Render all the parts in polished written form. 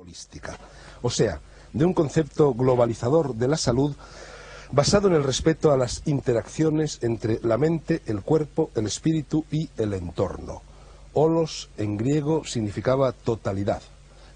holística, o sea, de un concepto globalizador de la salud basado en el respeto a las interacciones entre la mente, el cuerpo, el espíritu y el entorno. Holos en griego significaba totalidad.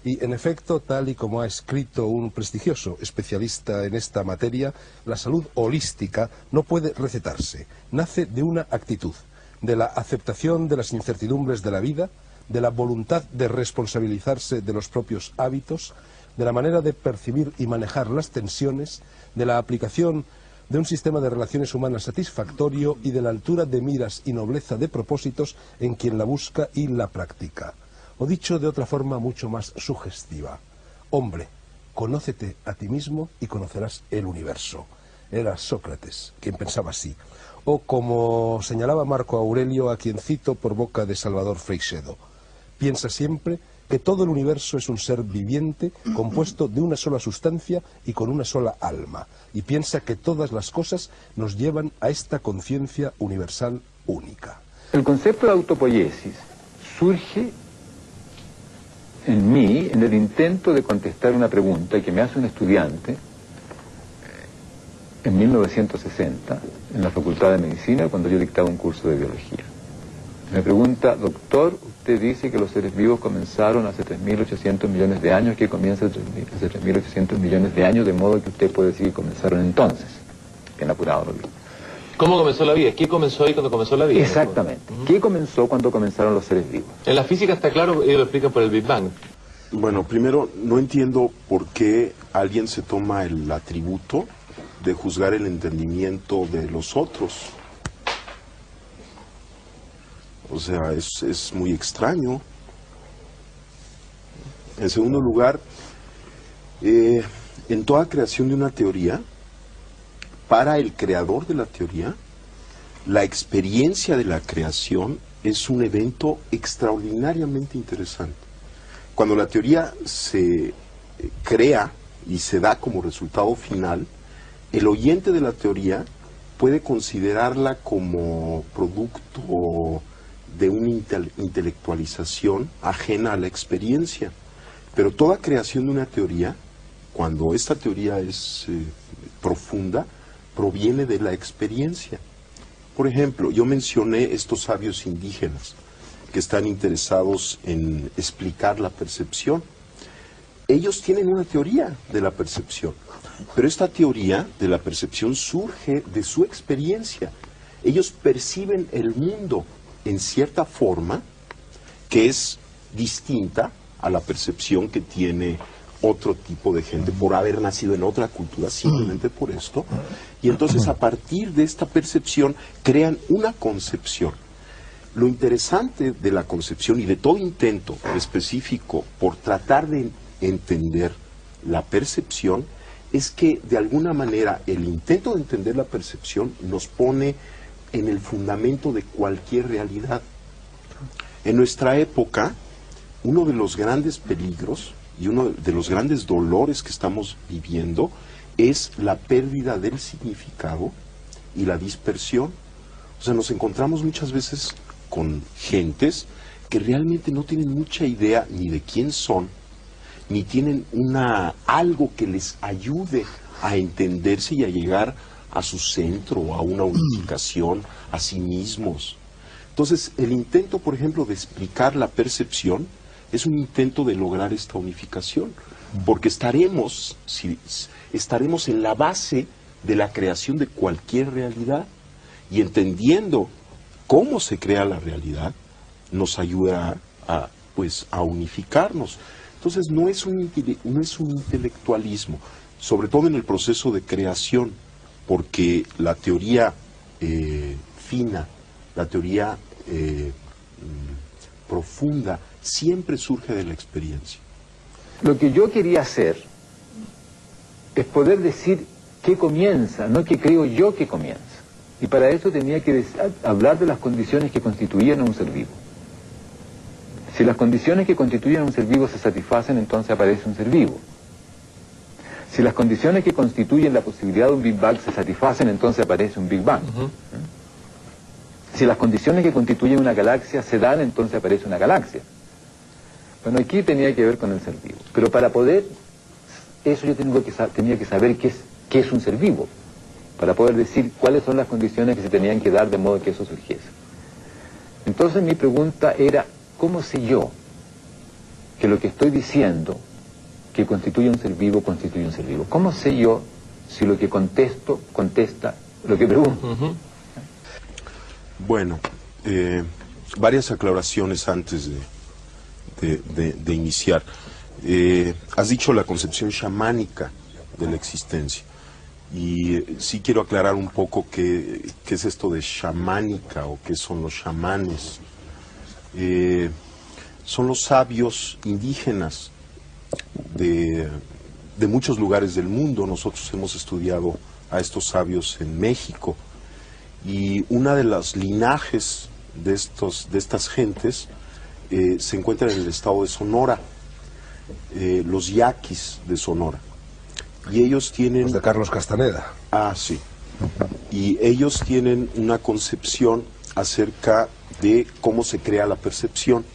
Y en efecto, tal y como ha escrito un prestigioso especialista en esta materia, la salud holística no puede recetarse, nace de una actitud, de la aceptación de las incertidumbres de la vida, de la voluntad de responsabilizarse de los propios hábitos, de la manera de percibir y manejar las tensiones, de la aplicación de un sistema de relaciones humanas satisfactorio y de la altura de miras y nobleza de propósitos en quien la busca y la practica. O dicho de otra forma mucho más sugestiva, hombre, conócete a ti mismo y conocerás el universo. Era Sócrates quien pensaba así. O como señalaba Marco Aurelio, a quien cito por boca de Salvador Freixedo, piensa siempre que todo el universo es un ser viviente compuesto de una sola sustancia y con una sola alma, y piensa que todas las cosas nos llevan a esta conciencia universal única. El concepto de autopoiesis surge en mí en el intento de contestar una pregunta que me hace un estudiante en 1960 en la Facultad de Medicina cuando yo dictaba un curso de biología. Me pregunta, doctor, usted dice que los seres vivos comenzaron hace 3.800 millones de años, que comienza hace 3.800 millones de años, de modo que usted puede decir que comenzaron entonces. Bien apurado lo digo. ¿Cómo comenzó la vida? ¿Qué comenzó ahí cuando comenzó la vida? Exactamente. ¿Qué comenzó cuando comenzaron los seres vivos? En la física está claro, ellos lo explican por el Big Bang. Bueno, primero, no entiendo por qué alguien se toma el atributo de juzgar el entendimiento de los otros. O sea, es muy extraño. En segundo lugar, en toda creación de una teoría, para el creador de la teoría, la experiencia de la creación es un evento extraordinariamente interesante. Cuando la teoría se crea y se da como resultado final, el oyente de la teoría puede considerarla como producto de una intelectualización ajena a la experiencia. Pero toda creación de una teoría, cuando esta teoría es profunda, proviene de la experiencia. Por ejemplo, yo mencioné estos sabios indígenas que están interesados en explicar la percepción. Ellos tienen una teoría de la percepción, pero esta teoría de la percepción surge de su experiencia. Ellos perciben el mundo en cierta forma que es distinta a la percepción que tiene otro tipo de gente por haber nacido en otra cultura, simplemente por esto. Y entonces a partir de esta percepción crean una concepción. Lo interesante de la concepción y de todo intento específico por tratar de entender la percepción es que de alguna manera el intento de entender la percepción nos pone en el fundamento de cualquier realidad. En nuestra época, uno de los grandes peligros y uno de los grandes dolores que estamos viviendo es la pérdida del significado y la dispersión. O sea, nos encontramos muchas veces con gentes que realmente no tienen mucha idea ni de quién son, ni tienen algo que les ayude a entenderse y a llegar a su centro, a una unificación, a sí mismos. Entonces, el intento, por ejemplo, de explicar la percepción es un intento de lograr esta unificación, porque estaremos en la base de la creación de cualquier realidad, y entendiendo cómo se crea la realidad, nos ayuda a unificarnos. Entonces, no es un intelectualismo, sobre todo en el proceso de creación, porque la teoría fina, la teoría profunda, siempre surge de la experiencia. Lo que yo quería hacer es poder decir qué comienza, no qué creo yo que comienza. Y para eso tenía que hablar de las condiciones que constituían a un ser vivo. Si las condiciones que constituyen a un ser vivo se satisfacen, entonces aparece un ser vivo. Si las condiciones que constituyen la posibilidad de un Big Bang se satisfacen, entonces aparece un Big Bang. Si las condiciones que constituyen una galaxia se dan, entonces aparece una galaxia. Bueno, aquí tenía que ver con el ser vivo. Pero para poder, eso yo tenía que saber qué es un ser vivo, para poder decir cuáles son las condiciones que se tenían que dar de modo que eso surgiese. Entonces mi pregunta era, ¿cómo sé yo que lo que estoy diciendo, que constituye un ser vivo, constituye un ser vivo? ¿Cómo sé yo si lo que contesto, contesta lo que pregunto? Bueno, varias aclaraciones antes de iniciar. Has dicho la concepción chamánica de la existencia. Y sí quiero aclarar un poco qué es esto de chamánica o qué son los chamanes. Son los sabios indígenas de muchos lugares del mundo. Nosotros hemos estudiado a estos sabios en México. Y una de las linajes de estas gentes se encuentra en el estado de Sonora, los yaquis de Sonora. Y ellos tienen... Los de Carlos Castaneda. Ah, sí. Y ellos tienen una concepción acerca de cómo se crea la percepción.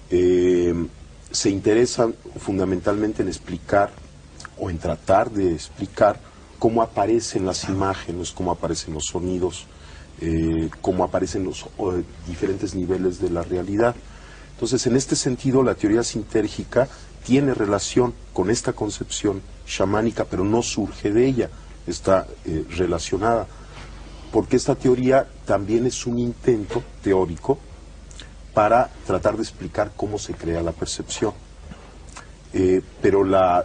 Se interesan fundamentalmente en explicar o en tratar de explicar cómo aparecen las imágenes, cómo aparecen los sonidos, cómo aparecen los diferentes niveles de la realidad. Entonces, en este sentido, la teoría sintérgica tiene relación con esta concepción chamánica, pero no surge de ella, está relacionada, porque esta teoría también es un intento teórico para tratar de explicar cómo se crea la percepción. Pero la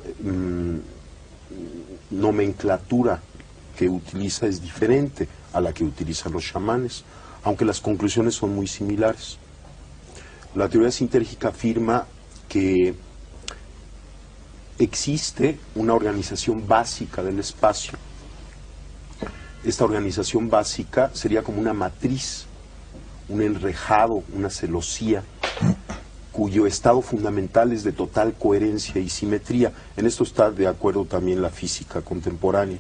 nomenclatura que utiliza es diferente a la que utilizan los chamanes, aunque las conclusiones son muy similares. La teoría sintérgica afirma que existe una organización básica del espacio. Esta organización básica sería como una matriz, un enrejado, una celosía, cuyo estado fundamental es de total coherencia y simetría. En esto está de acuerdo también la física contemporánea.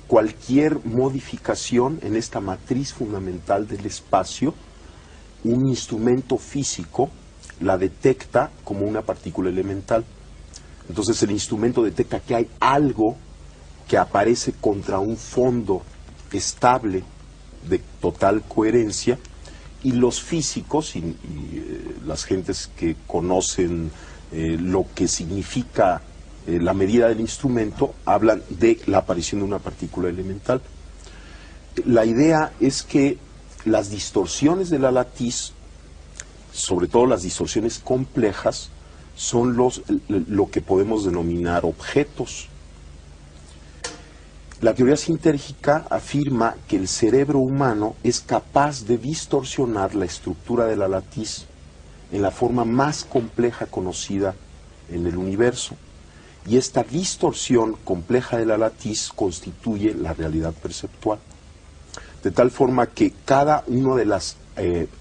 Cualquier modificación en esta matriz fundamental del espacio, un instrumento físico la detecta como una partícula elemental. Entonces el instrumento detecta que hay algo que aparece contra un fondo estable de total coherencia, y los físicos y las gentes que conocen lo que significa la medida del instrumento hablan de la aparición de una partícula elemental. La idea es que las distorsiones de la latiz, sobre todo las distorsiones complejas, son lo que podemos denominar objetos. La teoría sintérgica afirma que el cerebro humano es capaz de distorsionar la estructura de la latiz en la forma más compleja conocida en el universo. Y esta distorsión compleja de la latiz constituye la realidad perceptual. De tal forma que cada una de las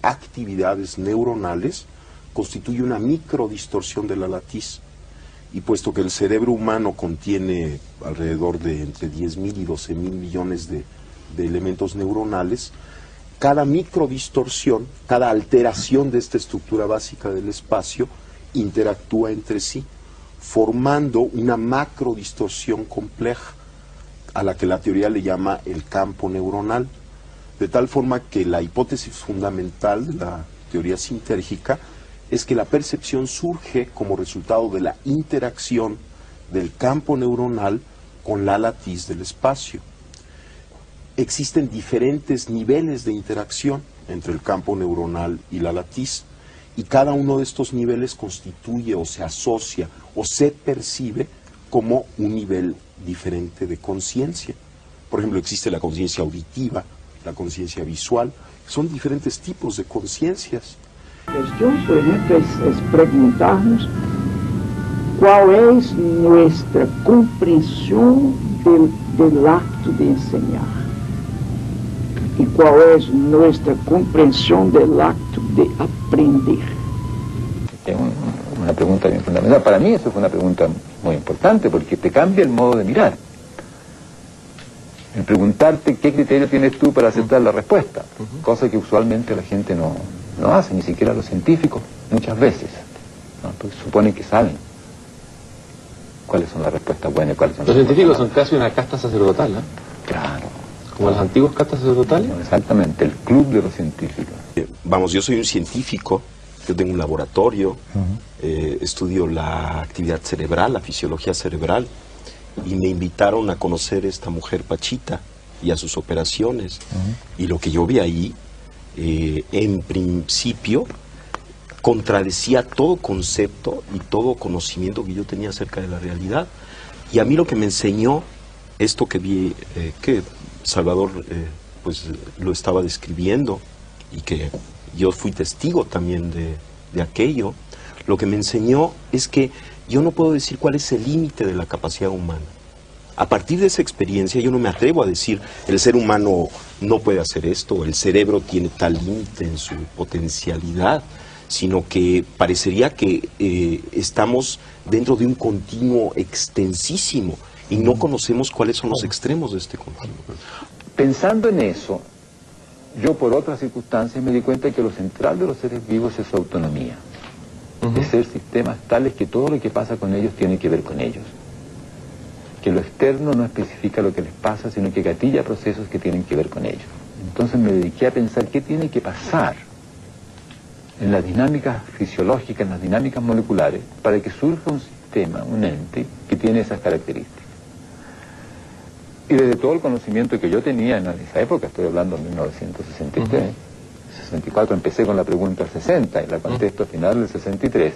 actividades neuronales constituye una microdistorsión de la latiz. Y puesto que el cerebro humano contiene alrededor de entre 10.000 y 12.000 millones de elementos neuronales, cada microdistorsión, cada alteración de esta estructura básica del espacio interactúa entre sí, formando una macrodistorsión compleja, a la que la teoría le llama el campo neuronal. De tal forma que la hipótesis fundamental de la teoría sintérgica es que la percepción surge como resultado de la interacción del campo neuronal con la latiz del espacio. Existen diferentes niveles de interacción entre el campo neuronal y la latiz, y cada uno de estos niveles constituye o se asocia o se percibe como un nivel diferente de conciencia. Por ejemplo, existe la conciencia auditiva, la conciencia visual, son diferentes tipos de conciencias. Cuestión, por ejemplo, es preguntarnos cuál es nuestra comprensión del acto de enseñar y cuál es nuestra comprensión del acto de aprender. Es una pregunta bien fundamental. Para mí eso fue una pregunta muy importante porque te cambia el modo de mirar. El preguntarte qué criterio tienes tú para aceptar la respuesta, cosa que usualmente la gente no hace, ni siquiera los científicos. muchas veces, ¿no? Porque suponen que saben cuáles son las respuestas buenas y cuáles son Los las científicos son respuestas casi una casta sacerdotal, ¿no? malas. Claro. Como las antiguas castas sacerdotales. Exactamente, el club de los científicos. Vamos, yo soy un científico, yo tengo un laboratorio, estudio la actividad cerebral, la fisiología cerebral, y me invitaron a conocer a esta mujer Pachita y a sus operaciones. Y lo que yo vi ahí, en principio, contradecía todo concepto y todo conocimiento que yo tenía acerca de la realidad. Y a mí lo que me enseñó, esto que vi, que Salvador pues lo estaba describiendo, y que yo fui testigo también de aquello, lo que me enseñó es que yo no puedo decir cuál es el límite de la capacidad humana. A partir de esa experiencia yo no me atrevo a decir el ser humano no puede hacer esto, el cerebro tiene tal límite en su potencialidad, sino que parecería que estamos dentro de un continuo extensísimo y no conocemos cuáles son los extremos de este continuo. Pensando en eso, yo por otras circunstancias me di cuenta que lo central de los seres vivos es su autonomía. De ser sistemas tales que todo lo que pasa con ellos tiene que ver con ellos. Que lo externo no especifica lo que les pasa, sino que gatilla procesos que tienen que ver con ellos. Entonces me dediqué a pensar qué tiene que pasar en las dinámicas fisiológicas, en las dinámicas moleculares, para que surja un sistema, un ente, que tiene esas características. Y desde todo el conocimiento que yo tenía en esa época, estoy hablando de 1963, 64, empecé con la pregunta 60 y la contesto al final del 63,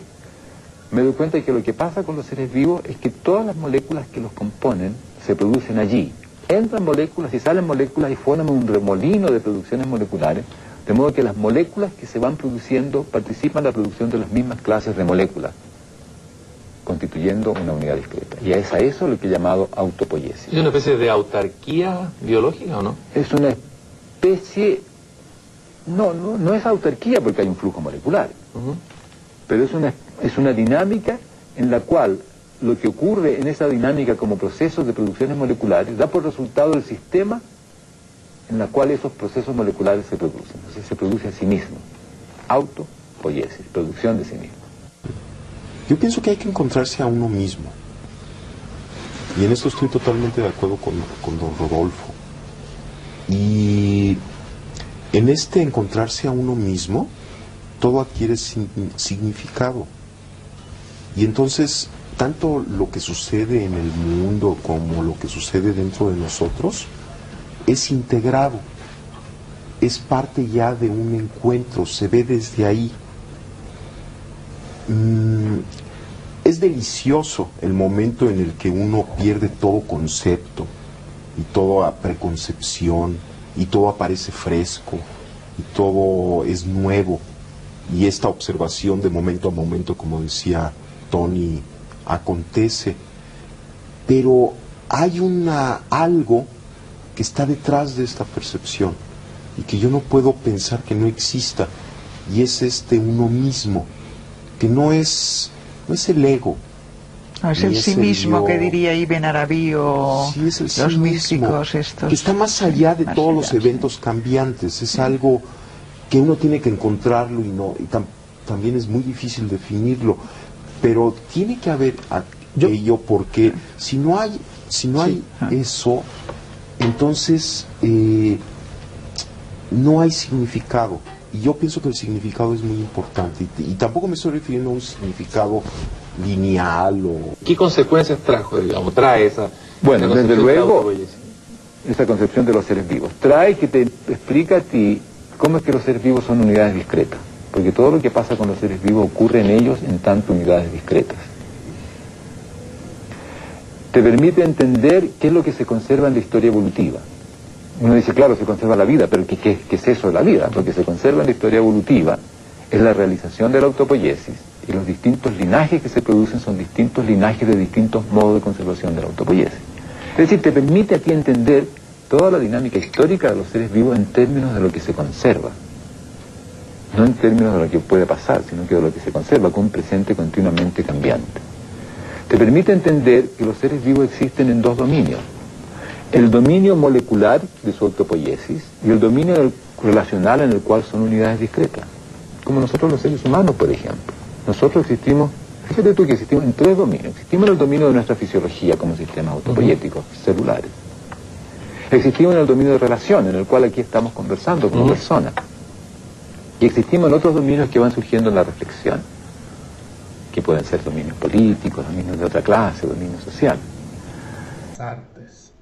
me doy cuenta de que lo que pasa con los seres vivos es que todas las moléculas que los componen se producen allí. Entran moléculas y salen moléculas y forman un remolino de producciones moleculares, de modo que las moléculas que se van produciendo participan en la producción de las mismas clases de moléculas, constituyendo una unidad discreta. Y es a eso lo que he llamado autopoiesis. ¿Es una especie de autarquía biológica o no? Es una especie... No es autarquía porque hay un flujo molecular, pero es una dinámica en la cual lo que ocurre en esa dinámica como procesos de producciones moleculares da por resultado el sistema en la cual esos procesos moleculares se producen. Entonces se produce a sí mismo. Autopoiesis, producción de sí mismo. Yo pienso que hay que encontrarse a uno mismo. Y en esto estoy totalmente de acuerdo con don Rodolfo. Y en este encontrarse a uno mismo, todo adquiere significado. Y entonces, tanto lo que sucede en el mundo como lo que sucede dentro de nosotros, es integrado. Es parte ya de un encuentro, se ve desde ahí. Es delicioso el momento en el que uno pierde todo concepto y toda preconcepción y todo aparece fresco y todo es nuevo y esta observación de momento a momento, como decía Tony, acontece, pero hay algo que está detrás de esta percepción y que yo no puedo pensar que no exista, y es uno mismo, que no es el ego. No, es el sí mismo que diría Ibn Arabi o sí, es el los sí místicos mismo, estos. que está más allá de todos los eventos cambiantes, es algo que uno tiene que encontrarlo y también es muy difícil definirlo, pero tiene que haber aquello, porque si no hay eso, entonces no hay significado. Y yo pienso que el significado es muy importante. Y tampoco me estoy refiriendo a un significado lineal o... ¿Qué consecuencias trae esa... Bueno, esa desde concepción de luego, autopoiesis? esa concepción de los seres vivos trae que te explica a ti cómo es que los seres vivos son unidades discretas. Porque todo lo que pasa con los seres vivos ocurre en ellos en tanto unidades discretas. Te permite entender qué es lo que se conserva en la historia evolutiva. Uno dice, claro, se conserva la vida, pero ¿qué es eso de la vida? Lo que se conserva en la historia evolutiva es la realización de la autopoiesis, y los distintos linajes que se producen son distintos linajes de distintos modos de conservación de la autopoiesis. Es decir, te permite a ti entender toda la dinámica histórica de los seres vivos en términos de lo que se conserva. No en términos de lo que puede pasar, sino que de lo que se conserva, con un presente continuamente cambiante. Te permite entender que los seres vivos existen en dos dominios. El dominio molecular de su autopoiesis y el dominio relacional en el cual son unidades discretas, como nosotros los seres humanos, por ejemplo. Nosotros existimos, fíjate tú que existimos en 3 dominios. Existimos en el dominio de nuestra fisiología como sistemas autopoyéticos celulares. Existimos en el dominio de relación, en el cual aquí estamos conversando como personas. Y existimos en otros dominios que van surgiendo en la reflexión, que pueden ser dominios políticos, dominios de otra clase, dominios sociales. Artes.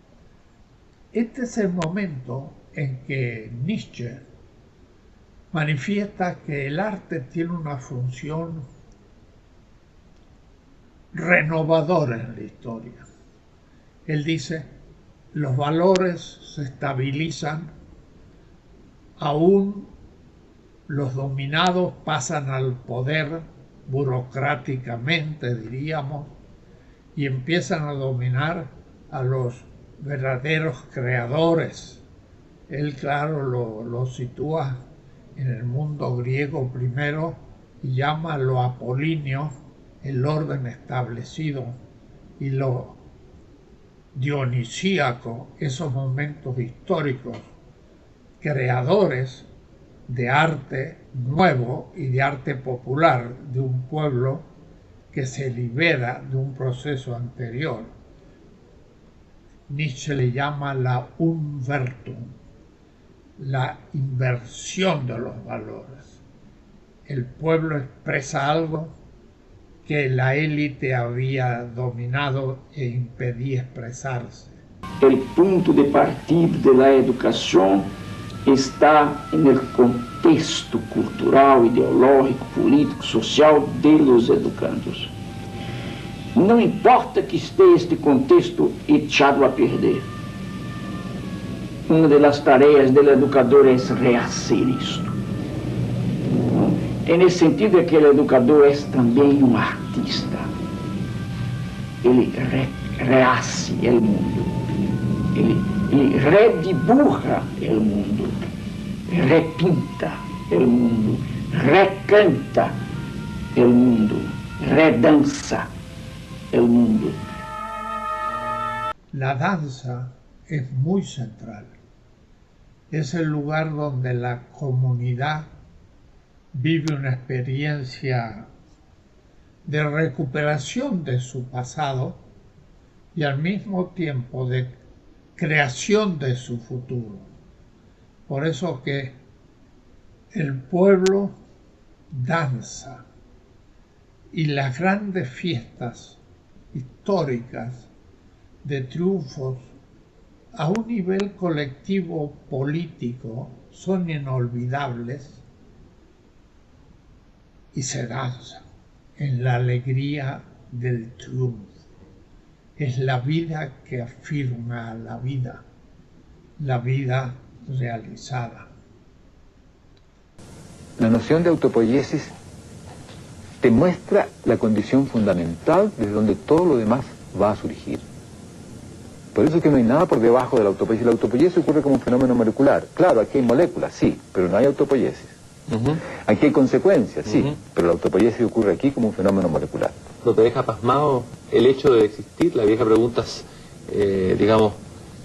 Este es el momento en que Nietzsche manifiesta que el arte tiene una función renovadora en la historia. Él dice, los valores se estabilizan, aún los dominados pasan al poder burocráticamente, diríamos, y empiezan a dominar a los verdaderos creadores. Él, claro, lo sitúa en el mundo griego primero y llama lo apolíneo el orden establecido, y lo dionisíaco esos momentos históricos creadores de arte nuevo y de arte popular de un pueblo que se libera de un proceso anterior. Nietzsche le llama la Umwertung, la inversión de los valores. El pueblo expresa algo que la élite había dominado e impedía expresarse. El punto de partida de la educación está en el contexto cultural, ideológico, político, social de los educandos. No importa que esté este contexto echado a perder. Una de las tareas del educador es rehacer esto. En el sentido de que el educador es también un artista. Él rehace el mundo. Él redibuja el mundo. Repinta el mundo. Recanta el mundo. Redanza el mundo. La danza es muy central. Es el lugar donde la comunidad vive una experiencia de recuperación de su pasado y al mismo tiempo de creación de su futuro. Por eso que el pueblo danza y las grandes fiestas históricas de triunfos a un nivel colectivo político son inolvidables y se danza en la alegría del triunfo. Es la vida que afirma la vida realizada. La noción de autopoiesis te muestra la condición fundamental desde donde todo lo demás va a surgir. Por eso es que no hay nada por debajo de la autopoiesis. La autopoiesis ocurre como un fenómeno molecular. Claro, aquí hay moléculas, sí, pero no hay autopoiesis. Aquí hay consecuencias, sí, pero la autopoiesis ocurre aquí como un fenómeno molecular. ¿No te deja pasmado el hecho de existir? La vieja pregunta es, digamos,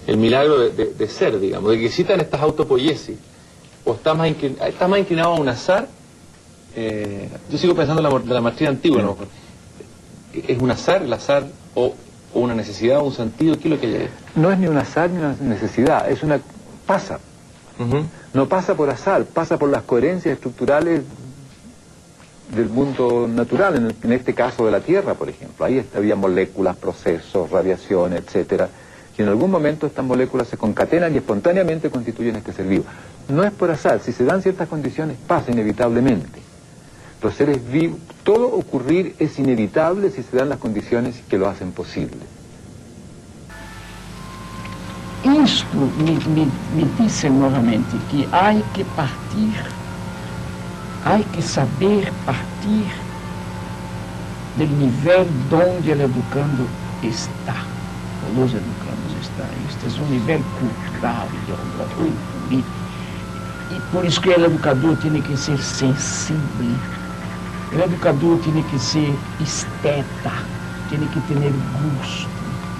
el milagro de ser, digamos, de que existan estas autopoiesis. ¿O está más inclinado a un azar? Yo sigo pensando en la maestría antigua, ¿no? ¿Es un azar, el azar, o una necesidad, o un sentido? ¿Qué es lo que hay ahí? No es ni un azar ni una necesidad, es una... pasa. No pasa por azar, pasa por las coherencias estructurales del mundo natural, en este caso de la Tierra, por ejemplo. Ahí había moléculas, procesos, radiación, etcétera, y en algún momento estas moléculas se concatenan y espontáneamente constituyen este ser vivo. No es por azar, si se dan ciertas condiciones, pasa inevitablemente. Los seres vivos, todo ocurrir es inevitable si se dan las condiciones que lo hacen posible. Isto me dice novamente que hay que partir, hay que saber partir del nivel donde el educando está, o los educandos están. Este es un nivel cultural, ideológico, político. Y por eso que el educador tiene que ser sensible, el educador tiene que ser esteta, tiene que tener gusto.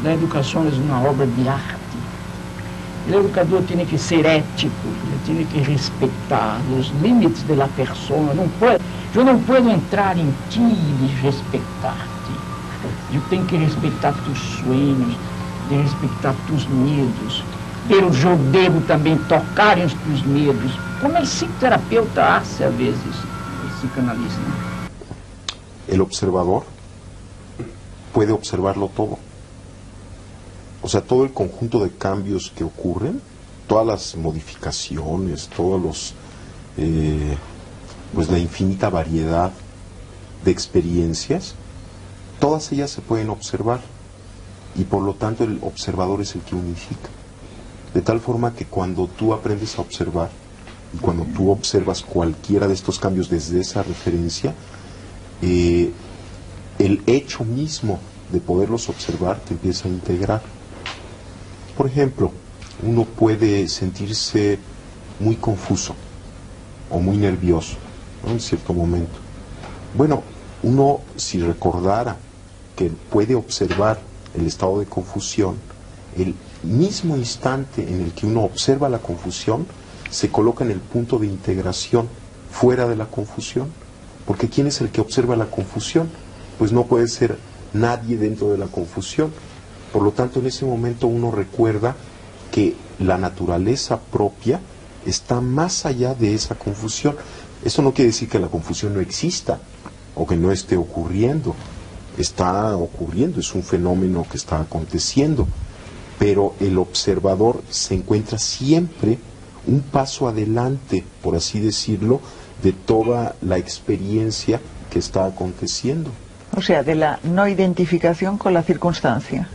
La educación es una obra de arte. O educador tem que ser ético, ele tem que respeitar os limites da pessoa. Eu não posso entrar em ti e respeitar-te. Eu tenho que respeitar tus sonhos, respeitar tus medos. Mas eu devo também tocar em tus medos, como o psicoterapeuta hace a vezes, o psicanalista. El observador puede observarlo todo. O sea, todo el conjunto de cambios que ocurren, todas las modificaciones, todos los, pues la infinita variedad de experiencias, todas ellas se pueden observar y por lo tanto el observador es el que unifica. De tal forma que cuando tú aprendes a observar y cuando tú observas cualquiera de estos cambios desde esa referencia, el hecho mismo de poderlos observar te empieza a integrar. Por ejemplo, uno puede sentirse muy confuso o muy nervioso, ¿no?, en cierto momento. Bueno, uno si recordara que puede observar el estado de confusión, el mismo instante en el que uno observa la confusión, se coloca en el punto de integración fuera de la confusión. Porque ¿quién es el que observa la confusión? Pues no puede ser nadie dentro de la confusión. Por lo tanto, en ese momento uno recuerda que la naturaleza propia está más allá de esa confusión. Eso no quiere decir que la confusión no exista o que no esté ocurriendo. Está ocurriendo, es un fenómeno que está aconteciendo. Pero el observador se encuentra siempre un paso adelante, por así decirlo, de toda la experiencia que está aconteciendo. O sea, de la no identificación con la circunstancia.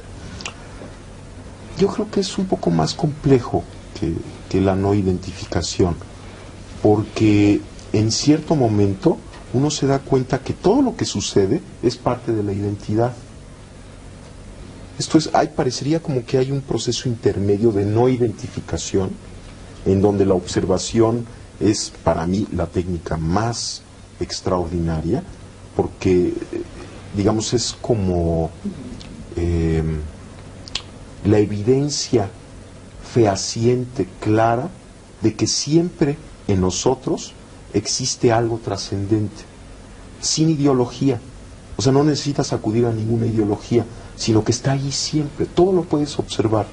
Yo creo que es un poco más complejo que la no identificación, porque en cierto momento uno se da cuenta que todo lo que sucede es parte de la identidad. Esto es, parecería como que hay un proceso intermedio de no identificación, en donde la observación es para mí la técnica más extraordinaria, porque, digamos, es como la evidencia fehaciente, clara, de que siempre en nosotros existe algo trascendente, sin ideología. O sea, no necesitas acudir a ninguna ideología, sino que está ahí siempre, todo lo puedes observar.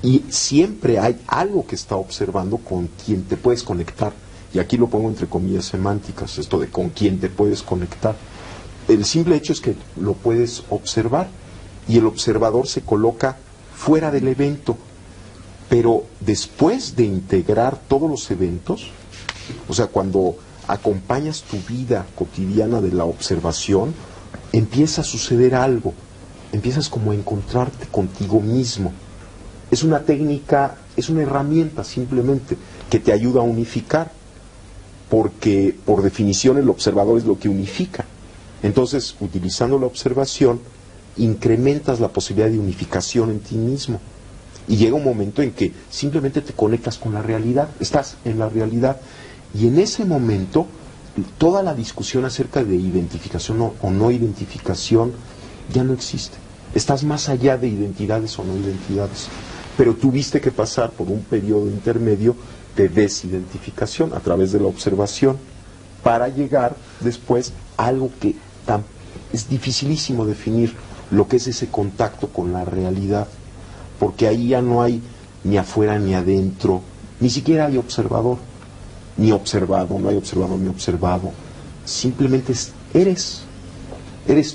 Y siempre hay algo que está observando con quien te puedes conectar. Y aquí lo pongo entre comillas semánticas, esto de con quien te puedes conectar. El simple hecho es que lo puedes observar y el observador se coloca fuera del evento. Pero después de integrar todos los eventos, o sea, cuando acompañas tu vida cotidiana de la observación, empieza a suceder algo, empiezas como a encontrarte contigo mismo. Es una técnica, es una herramienta simplemente que te ayuda a unificar, porque por definición el observador es lo que unifica. Entonces, utilizando la observación, incrementas la posibilidad de unificación en ti mismo. Y llega un momento en que simplemente te conectas con la realidad, estás en la realidad. Y en ese momento, toda la discusión acerca de identificación o no identificación ya no existe. Estás más allá de identidades o no identidades. Pero tuviste que pasar por un periodo intermedio de desidentificación a través de la observación para llegar después a algo que es dificilísimo definir, lo que es ese contacto con la realidad, porque ahí ya no hay ni afuera ni adentro, ni siquiera hay observador, ni observado, no hay observador ni observado, simplemente eres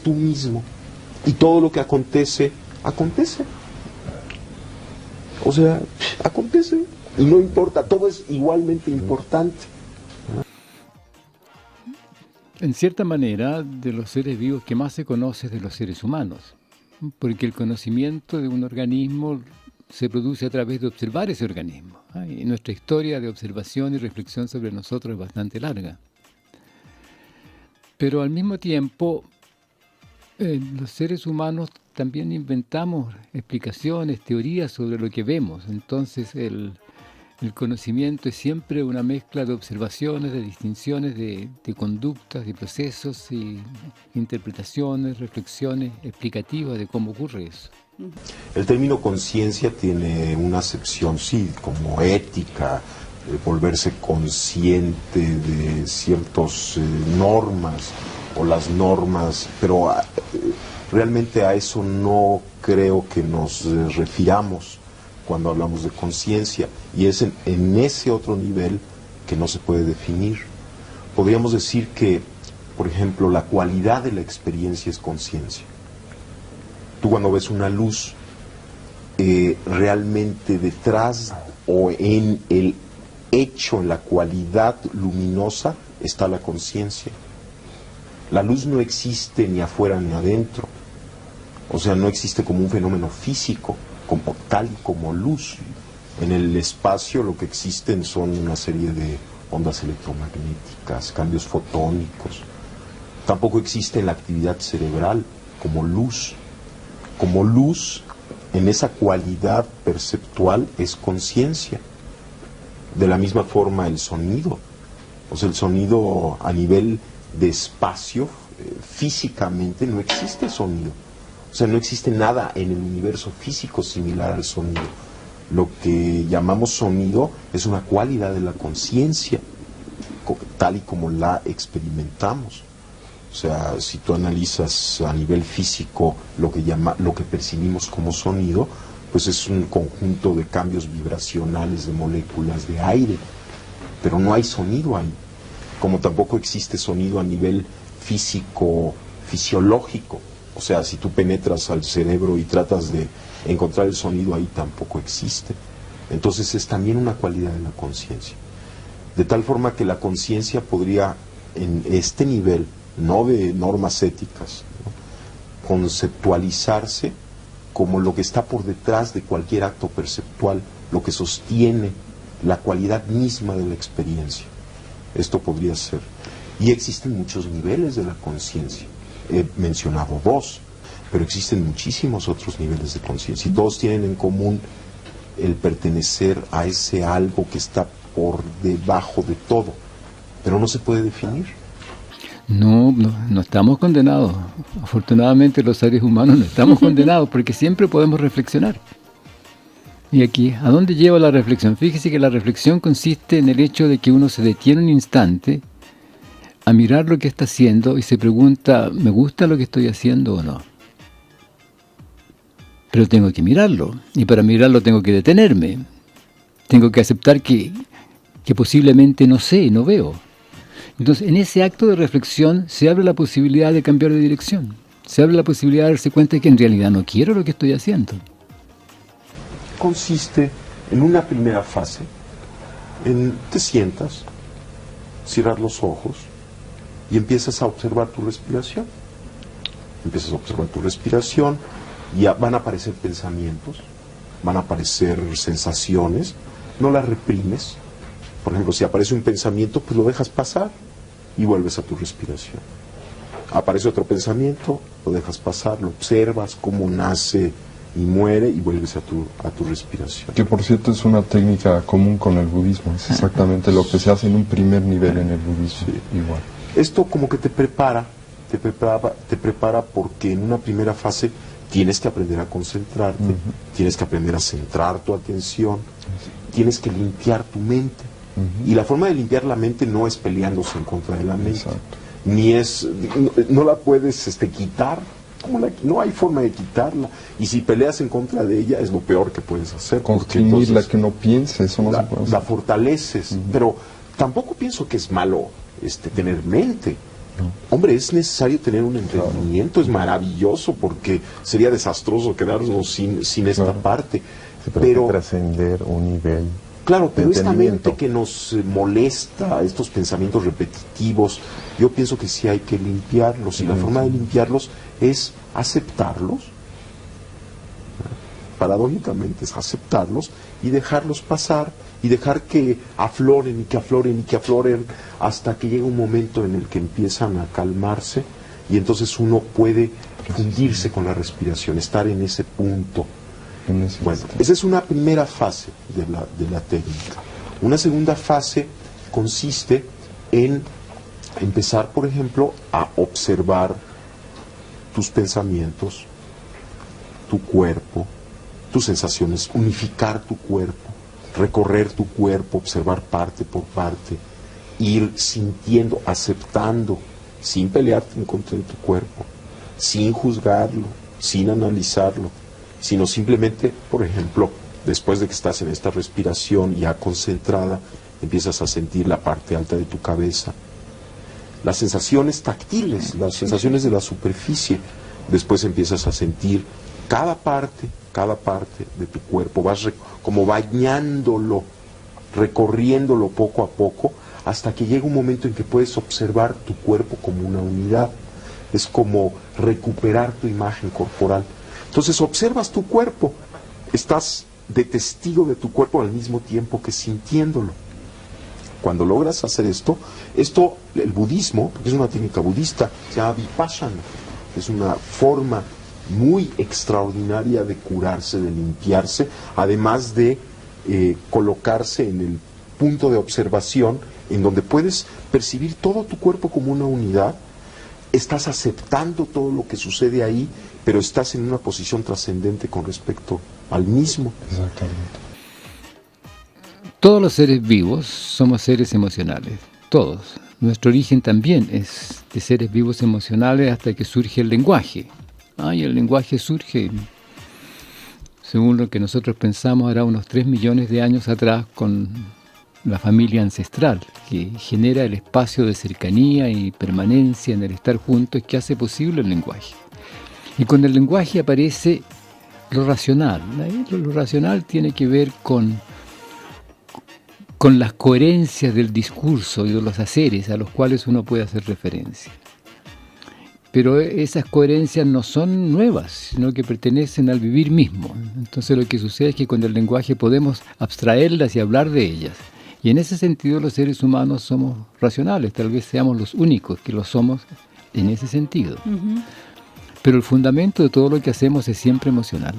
tú mismo, y todo lo que acontece, acontece. O sea, acontece y no importa, todo es igualmente importante. En cierta manera, de los seres vivos que más se conoce es de los seres humanos, porque el conocimiento de un organismo se produce a través de observar ese organismo. Y nuestra historia de observación y reflexión sobre nosotros es bastante larga. Pero al mismo tiempo, los seres humanos también inventamos explicaciones, teorías sobre lo que vemos. Entonces el conocimiento es siempre una mezcla de observaciones, de distinciones, de conductas, de procesos y interpretaciones, reflexiones explicativas de cómo ocurre eso. El término conciencia tiene una acepción, sí, como ética, volverse consciente de ciertas normas o las normas, pero realmente a eso no creo que nos refiramos cuando hablamos de conciencia, y es en ese otro nivel que no se puede definir. Podríamos decir que, por ejemplo, la cualidad de la experiencia es conciencia. Tú cuando ves una luz, realmente detrás o en el hecho, en la cualidad luminosa, está la conciencia. La luz no existe ni afuera ni adentro. O sea, no existe como un fenómeno físico, como tal y como luz. En el espacio lo que existen son una serie de ondas electromagnéticas, cambios fotónicos. Tampoco existe la actividad cerebral como luz. Como luz, en esa cualidad perceptual, es conciencia. De la misma forma el sonido. O sea, el sonido a nivel de espacio, físicamente no existe sonido. O sea, no existe nada en el universo físico similar al sonido. Lo que llamamos sonido es una cualidad de la conciencia, tal y como la experimentamos. O sea, si tú analizas a nivel físico lo que percibimos como sonido, pues es un conjunto de cambios vibracionales de moléculas de aire, pero no hay sonido ahí, como tampoco existe sonido a nivel físico, fisiológico. O sea, si tú penetras al cerebro y tratas de encontrar el sonido ahí, tampoco existe. Entonces es también una cualidad de la conciencia. De tal forma que la conciencia podría, en este nivel, no de normas éticas, ¿no?, conceptualizarse como lo que está por detrás de cualquier acto perceptual, lo que sostiene la cualidad misma de la experiencia. Esto podría ser. Y existen muchos niveles de la conciencia. He mencionado 2, pero existen muchísimos otros niveles de conciencia y todos tienen en común el pertenecer a ese algo que está por debajo de todo, pero no se puede definir. No estamos condenados. Afortunadamente los seres humanos no estamos condenados porque siempre podemos reflexionar. Y aquí, ¿a dónde lleva la reflexión? Fíjese que la reflexión consiste en el hecho de que uno se detiene un instante a mirar lo que está haciendo y se pregunta, ¿me gusta lo que estoy haciendo o no? Pero tengo que mirarlo, y para mirarlo tengo que detenerme. Tengo que aceptar que posiblemente no sé, no veo. Entonces, en ese acto de reflexión se abre la posibilidad de cambiar de dirección. Se abre la posibilidad de darse cuenta de que en realidad no quiero lo que estoy haciendo. Consiste en una primera fase, te sientas, cierras los ojos y empiezas a observar tu respiración. Empiezas a observar tu respiración y van a aparecer pensamientos, van a aparecer sensaciones, no las reprimes. Por ejemplo, si aparece un pensamiento, pues lo dejas pasar y vuelves a tu respiración. Aparece otro pensamiento, lo dejas pasar, lo observas, cómo nace y muere y vuelves a tu respiración. Que por cierto es una técnica común con el budismo, es exactamente lo que se hace en un primer nivel en el budismo. Sí. Igual. Esto como que te prepara porque en una primera fase tienes que aprender a concentrarte, tienes que aprender a centrar tu atención, tienes que limpiar tu mente. Y la forma de limpiar la mente no es peleándose en contra de la mente. Exacto. No la puedes quitar, no hay forma de quitarla, y si peleas en contra de ella es lo peor que puedes hacer. Constriñirla, que no piense, eso no se puede hacer. La fortaleces, pero tampoco pienso que es malo tener mente. No. Hombre, es necesario tener un entendimiento, es maravilloso, porque sería desastroso quedarnos sin esta parte. Sí, pero trascender un nivel. Claro, pero esta mente que nos molesta, estos pensamientos repetitivos, yo pienso que sí hay que limpiarlos, y la forma de limpiarlos es aceptarlos, paradójicamente es aceptarlos y dejarlos pasar, y dejar que afloren y que afloren y que afloren hasta que llega un momento en el que empiezan a calmarse, y entonces uno puede fundirse con la respiración, estar en ese punto. Bueno, esa es una primera fase de la técnica. Una segunda fase consiste en empezar, por ejemplo, a observar tus pensamientos tu cuerpo, tus sensaciones, unificar tu cuerpo, recorrer tu cuerpo, observar parte por parte, ir sintiendo, aceptando, sin pelearte en contra de tu cuerpo, sin juzgarlo, sin analizarlo, sino simplemente, por ejemplo, después de que estás en esta respiración ya concentrada, empiezas a sentir la parte alta de tu cabeza, las sensaciones táctiles, las sensaciones de la superficie. Después empiezas a sentir cada parte de tu cuerpo, vas como bañándolo, recorriéndolo poco a poco, hasta que llega un momento en que puedes observar tu cuerpo como una unidad. Es como recuperar tu imagen corporal. Entonces observas tu cuerpo, estás de testigo de tu cuerpo al mismo tiempo que sintiéndolo. Cuando logras hacer esto, el budismo, porque es una técnica budista, se llama vipassana, es una forma muy extraordinaria de curarse, de limpiarse, además de colocarse en el punto de observación en donde puedes percibir todo tu cuerpo como una unidad, estás aceptando todo lo que sucede ahí, pero estás en una posición trascendente con respecto al mismo. Exactamente. Todos los seres vivos somos seres emocionales, todos. Nuestro origen también es de seres vivos emocionales hasta que surge el lenguaje. Y el lenguaje surge, según lo que nosotros pensamos, hará unos 3 millones de años atrás con la familia ancestral, que genera el espacio de cercanía y permanencia en el estar juntos que hace posible el lenguaje. Y con el lenguaje aparece lo racional. Lo racional tiene que ver con las coherencias del discurso y de los haceres a los cuales uno puede hacer referencia. Pero esas coherencias no son nuevas, sino que pertenecen al vivir mismo. Entonces lo que sucede es que con el lenguaje podemos abstraerlas y hablar de ellas. Y en ese sentido los seres humanos somos racionales, tal vez seamos los únicos que lo somos en ese sentido. Pero el fundamento de todo lo que hacemos es siempre emocional.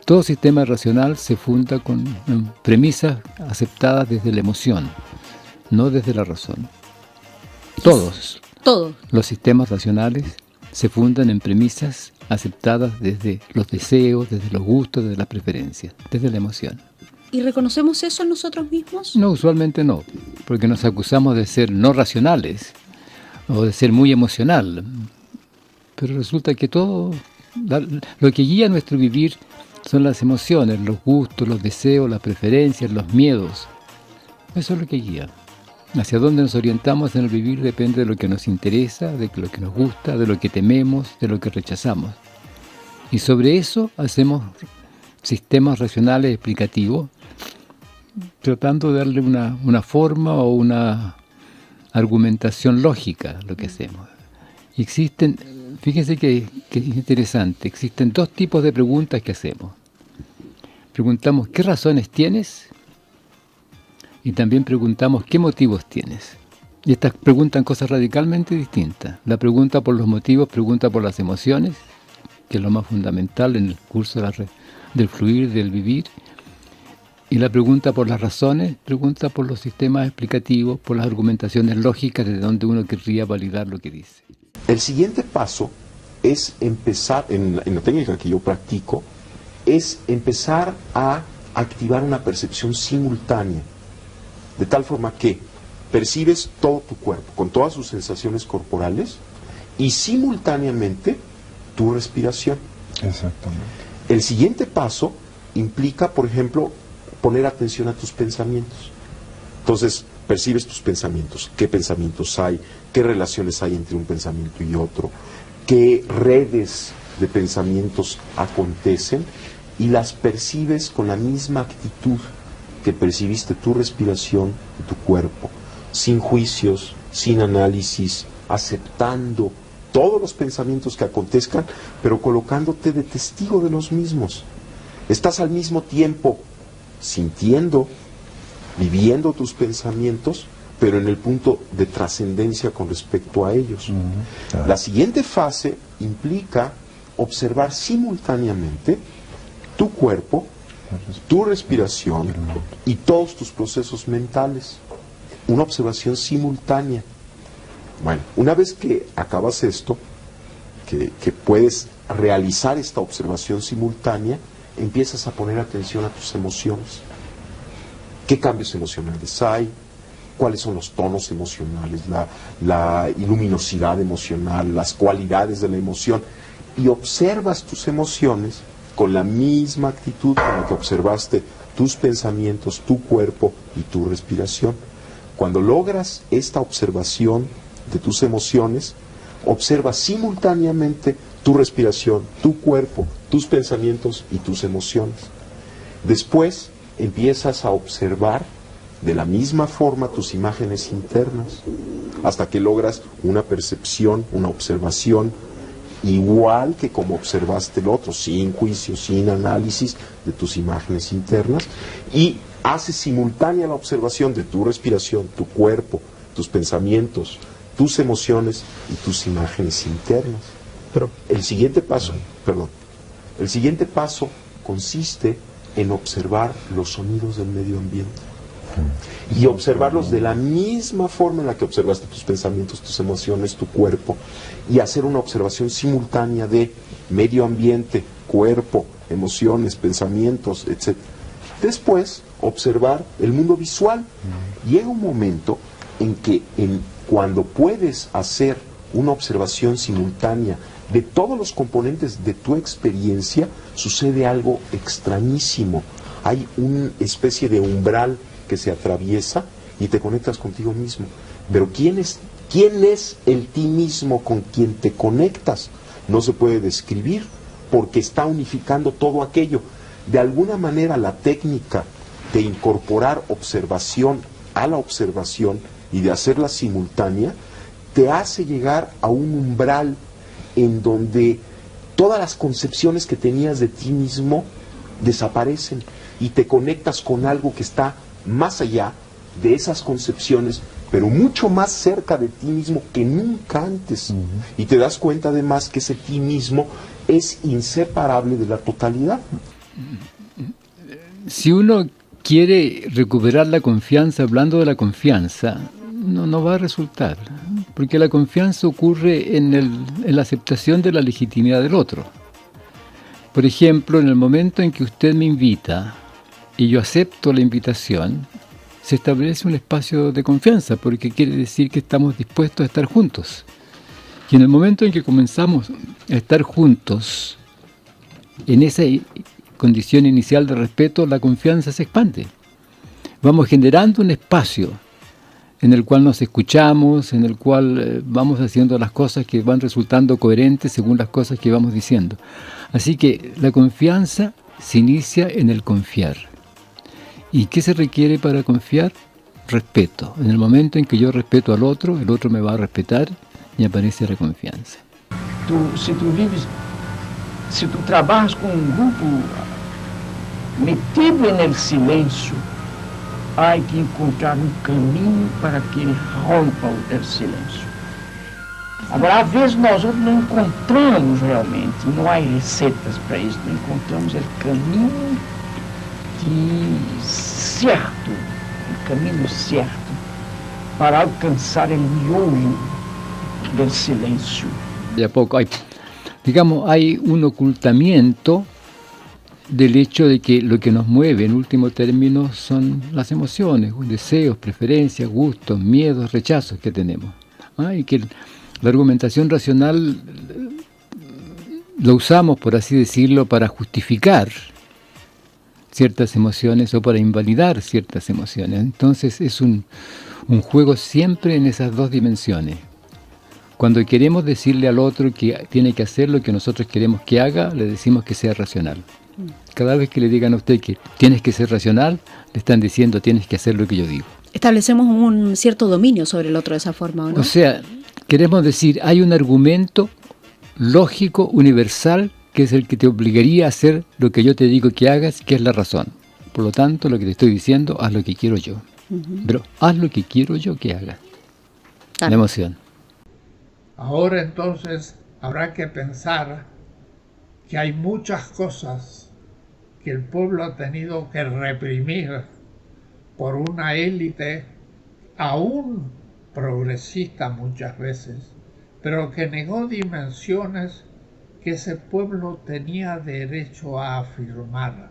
Todo sistema racional se funda con premisas aceptadas desde la emoción, no desde la razón. Todos los sistemas racionales se fundan en premisas aceptadas desde los deseos, desde los gustos, desde las preferencias, desde la emoción. ¿Y reconocemos eso en nosotros mismos? No, usualmente no, porque nos acusamos de ser no racionales o de ser muy emocional. Pero resulta que todo, lo que guía nuestro vivir son las emociones, los gustos, los deseos, las preferencias, los miedos. Eso es lo que guía. Hacia dónde nos orientamos en el vivir depende de lo que nos interesa, de lo que nos gusta, de lo que tememos, de lo que rechazamos. Y sobre eso hacemos sistemas racionales explicativos, tratando de darle una forma o una argumentación lógica a lo que hacemos. Y existen, fíjense que es interesante, existen 2 tipos de preguntas que hacemos. Preguntamos ¿qué razones tienes? Y también preguntamos ¿qué motivos tienes? Y estas preguntan cosas radicalmente distintas. La pregunta por los motivos pregunta por las emociones, que es lo más fundamental en el curso del fluir, del vivir. Y la pregunta por las razones pregunta por los sistemas explicativos, por las argumentaciones lógicas de donde uno querría validar lo que dice. El siguiente paso es empezar, en la técnica que yo practico, es empezar a activar una percepción simultánea, de tal forma que percibes todo tu cuerpo, con todas sus sensaciones corporales, y simultáneamente tu respiración. Exactamente. El siguiente paso implica, por ejemplo, poner atención a tus pensamientos. Entonces, percibes tus pensamientos, qué pensamientos hay, qué relaciones hay entre un pensamiento y otro, qué redes de pensamientos acontecen, y las percibes con la misma actitud que percibiste tu respiración y tu cuerpo, sin juicios, sin análisis, aceptando todos los pensamientos que acontezcan, pero colocándote de testigo de los mismos. Estás al mismo tiempo sintiendo, viviendo tus pensamientos, pero en el punto de trascendencia con respecto a ellos. La siguiente fase implica observar simultáneamente tu cuerpo, tu respiración y todos tus procesos mentales. Una observación simultánea. Bueno, una vez que acabas esto, que puedes realizar esta observación simultánea, empiezas a poner atención a tus emociones. ¿Qué cambios emocionales hay? ¿Cuáles son los tonos emocionales? La luminosidad emocional, las cualidades de la emoción. Y observas tus emociones con la misma actitud con la que observaste tus pensamientos, tu cuerpo y tu respiración. Cuando logras esta observación de tus emociones, observas simultáneamente tu respiración, tu cuerpo, tus pensamientos y tus emociones. Después empiezas a observar de la misma forma tus imágenes internas, hasta que logras una percepción, una observación igual que como observaste el otro, sin juicio, sin análisis de tus imágenes internas, y haces simultánea la observación de tu respiración, tu cuerpo, tus pensamientos, tus emociones y tus imágenes internas. Pero el siguiente paso consiste en observar los sonidos del medio ambiente y observarlos de la misma forma en la que observaste tus pensamientos, tus emociones, tu cuerpo, y hacer una observación simultánea de medio ambiente, cuerpo, emociones, pensamientos, etc. Después, observar el mundo visual. Llega un momento en que cuando puedes hacer una observación simultánea de todos los componentes de tu experiencia, sucede algo extrañísimo. Hay una especie de umbral que se atraviesa y te conectas contigo mismo. Pero ¿quién es el ti mismo con quien te conectas? No se puede describir porque está unificando todo aquello. De alguna manera la técnica de incorporar observación a la observación y de hacerla simultánea te hace llegar a un umbral en donde todas las concepciones que tenías de ti mismo desaparecen y te conectas con algo que está más allá de esas concepciones, pero mucho más cerca de ti mismo que nunca antes. Y te das cuenta además que ese ti mismo es inseparable de la totalidad. Si uno quiere recuperar la confianza, hablando de la confianza, no va a resultar, porque la confianza ocurre en la aceptación de la legitimidad del otro. Por ejemplo, en el momento en que usted me invita y yo acepto la invitación, se establece un espacio de confianza, porque quiere decir que estamos dispuestos a estar juntos. Y en el momento en que comenzamos a estar juntos, en esa condición inicial de respeto, la confianza se expande. Vamos generando un espacio en el cual nos escuchamos, en el cual vamos haciendo las cosas que van resultando coherentes según las cosas que vamos diciendo. Así que la confianza se inicia en el confiar. ¿Y qué se requiere para confiar? Respeto. En el momento en que yo respeto al otro, el otro me va a respetar y aparece la confianza. Se tú trabajas con un grupo metido en el silencio, hay que encontrar un camino para que ele rompa el silencio. Agora, às vezes nós não encontramos realmente, não há receitas para isso, não encontramos o caminho certo, o caminho certo para alcançar o miolo del silencio. De a poco hay un ocultamiento del hecho de que lo que nos mueve en último término son las emociones, deseos, preferencias, gustos, miedos, rechazos que tenemos. Y que la argumentación racional lo usamos, por así decirlo, para justificar ciertas emociones o para invalidar ciertas emociones. Entonces es un juego siempre en esas dos dimensiones. Cuando queremos decirle al otro que tiene que hacer lo que nosotros queremos que haga, le decimos que sea racional. Cada vez que le digan a usted que tienes que ser racional, le están diciendo tienes que hacer lo que yo digo. Establecemos un cierto dominio sobre el otro de esa forma, ¿o no? O sea, queremos decir, hay un argumento lógico, universal, que es el que te obligaría a hacer lo que yo te digo que hagas, que es la razón. Por lo tanto, lo que te estoy diciendo, haz lo que quiero yo. Pero haz lo que quiero yo que hagas. La emoción. Ahora entonces habrá que pensar que hay muchas cosas que el pueblo ha tenido que reprimir por una élite aún progresista muchas veces, pero que negó dimensiones que ese pueblo tenía derecho a afirmar,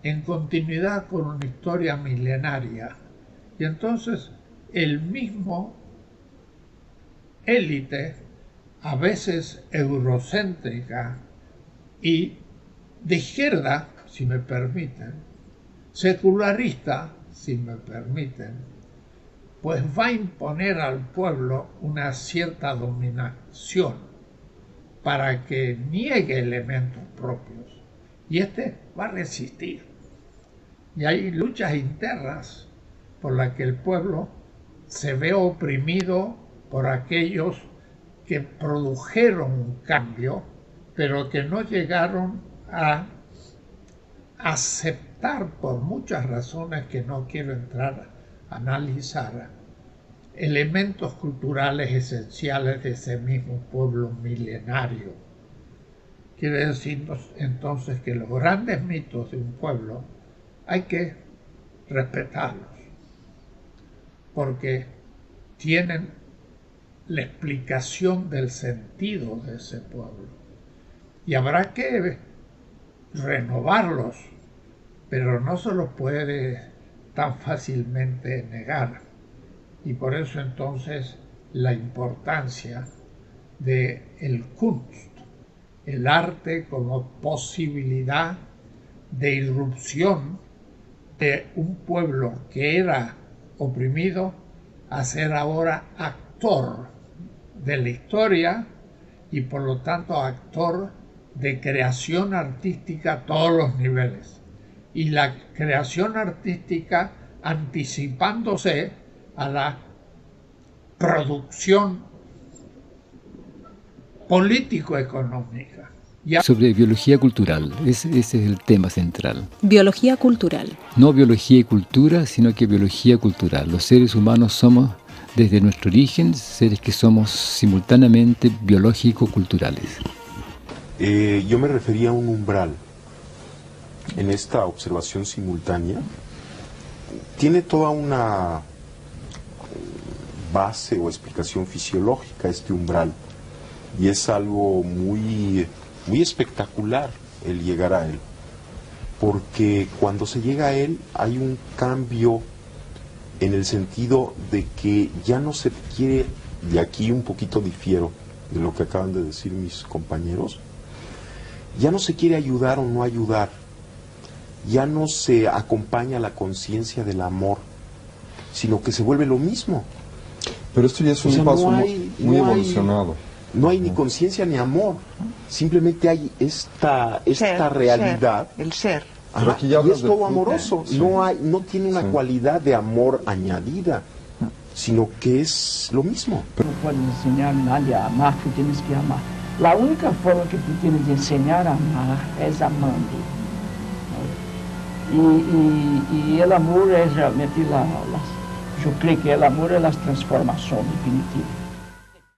en continuidad con una historia milenaria. Y entonces el mismo élite, a veces eurocéntrica y de izquierda, si me permiten, secularista, si me permiten, pues va a imponer al pueblo una cierta dominación para que niegue elementos propios. Y este va a resistir. Y hay luchas internas por las que el pueblo se ve oprimido por aquellos que produjeron un cambio, pero que no llegaron a aceptar, por muchas razones que no quiero entrar a analizar, elementos culturales esenciales de ese mismo pueblo milenario. Quiere decir entonces que los grandes mitos de un pueblo hay que respetarlos, porque tienen la explicación del sentido de ese pueblo. Y habrá que renovarlos, pero no se los puede tan fácilmente negar. Y por eso entonces la importancia del Kunst, el arte como posibilidad de irrupción de un pueblo que era oprimido a ser ahora actor de la historia y por lo tanto actor de creación artística a todos los niveles. Y la creación artística anticipándose a la producción político-económica. Sobre biología cultural, ese es el tema central. Biología cultural. No biología y cultura, sino que biología cultural. Los seres humanos somos, desde nuestro origen, seres que somos simultáneamente biológico-culturales. Yo me refería a un umbral. En esta observación simultánea tiene toda una base o explicación fisiológica este umbral, y es algo muy espectacular el llegar a él, porque cuando se llega a él hay un cambio en el sentido de que ya no se quiere, de aquí un poquito difiero de lo que acaban de decir mis compañeros, ya no se quiere ayudar o no ayudar, ya no se acompaña la conciencia del amor, sino que se vuelve lo mismo. Pero esto ya es un paso muy evolucionado. No hay ni conciencia ni amor, simplemente hay esta realidad. El ser. Ajá, y es todo amoroso, sí. No tiene una cualidad de amor añadida, sino que es lo mismo. No puedes enseñar a nadie a amar, tú tienes que amar. La única forma que tú tienes de enseñar a amar es amando. Y el amor es realmente yo creo que el amor es la transformación definitiva.